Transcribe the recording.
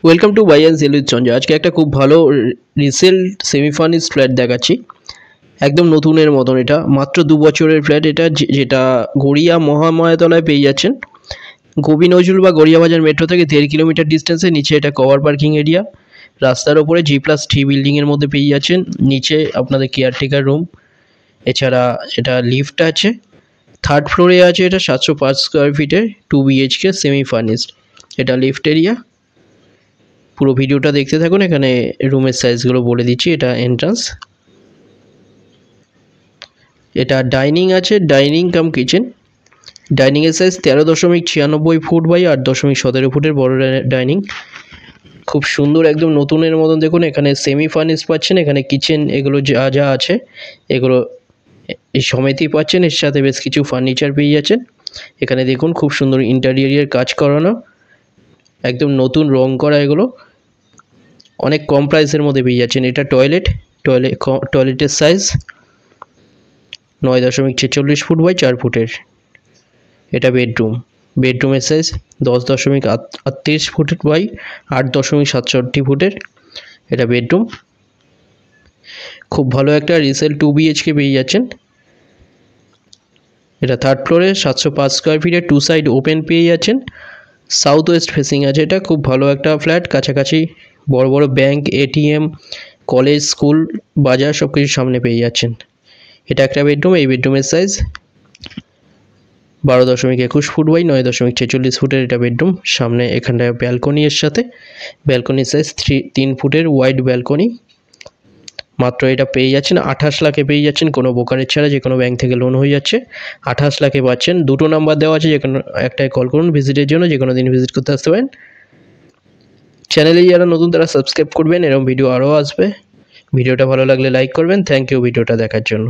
Welcome to buy and sell with Sanjay. আজকে একটা খুব ভালো রিসেল সেমি ফার্নিশড ফ্ল্যাট দেখাচ্ছি, একদম নতুনের মতন। এটা মাত্র 2 বছরের ফ্ল্যাট। এটা যেটা গড়িয়া মহামায়াতলায় পেয়ে যাচ্ছেন। গোবি নজরুল বা গড়িয়া বাজার মেট্রো থেকে 1.5 কিলোমিটার ডিস্টেন্সে। নিচে এটা কভার পার্কিং এরিয়া, রাস্তার ওপরে G+3 বিল্ডিংয়ের মধ্যে পেয়ে যাচ্ছেন। নিচে আপনাদের কেয়ারটেকার রুম, এছাড়া এটা লিফট আছে। থার্ড ফ্লোরে আছে এটা 705 স্কোয়ার ফিটের 2 BHK সেমি ফার্নিশড। এটা লিফট এরিয়া। পুরো ভিডিওটা দেখতে থাকুন, এখানে রুমের সাইজগুলো বলে দিচ্ছি। এটা এন্ট্রান্স, এটা ডাইনিং আছে, ডাইনিং কাম কিচেন। ডাইনিংয়ের সাইজ 13.96 ফুট বাই 8.17 ফুটের বড় ডাইনিং। খুব সুন্দর, একদম নতুনের মতন। দেখুন এখানে সেমি ফার্নিশ পাচ্ছেন, এখানে কিচেন এগুলো যা যা আছে এগুলো এই সমেতই পাচ্ছেন। এর সাথে বেশ কিছু ফার্নিচার পেয়ে যাচ্ছেন। এখানে দেখুন খুব সুন্দর ইন্টেরিয়র কাজ করানো, একদম নতুন রং করা। এগুলো অনেক কম প্রাইসের মধ্যে পেয়ে যাচ্ছেন। এটা টয়লেটের সাইজ 9.46 ফুট বাই 4 ফুটের। এটা বেডরুমের সাইজ 10.38 ফুট বাই 8.67 ফুটের। এটা বেডরুম। খুব ভালো একটা রিসেল 2 BHK পেয়ে যাচ্ছেন। এটা থার্ড ফ্লোরে 705 স্কোয়ার ফিটের 2 সাইড ওপেন পেয়ে যাচ্ছেন। সাউথ ওয়েস্ট ফেসিং আছে। এটা খুব ভালো একটা ফ্ল্যাট, কাছাকাছি বড় বড় ব্যাংক, ATM, কলেজ, স্কুল, বাজার সব কিছু সামনে পেয়ে যাচ্ছেন। এটা একটা বেডরুম। এই বেডরুমের সাইজ 12.21 ফুট বাই 9.46 ফুটের। এটা বেডরুম। সামনে এখানটায় ব্যালকনি, এর সাথে ব্যালকনির সাইজ 3 ফুটের ওয়াইড ব্যালকনি। মাত্র এটা পেয়ে যাচ্ছেন 28 লাখে পেয়ে যাচ্ছেন, কোনো ব্রোকারেজ ছাড়া। যে কোনো ব্যাংক থেকে লোন হয়ে যাচ্ছে, 28 লাখে পাচ্ছেন। দুটো নাম্বার দেওয়া আছে, যে কোনো একটায় কল করুন ভিজিটের জন্য। যে কোনো দিন ভিজিট করতে আসতে পারেন। চ্যানেলে যারা নতুন তারা সাবস্ক্রাইব করবেন, এরকম ভিডিও আরও আসবে। ভিডিওটা ভালো লাগলে লাইক করবেন। থ্যাংক ইউ ভিডিওটা দেখার জন্য।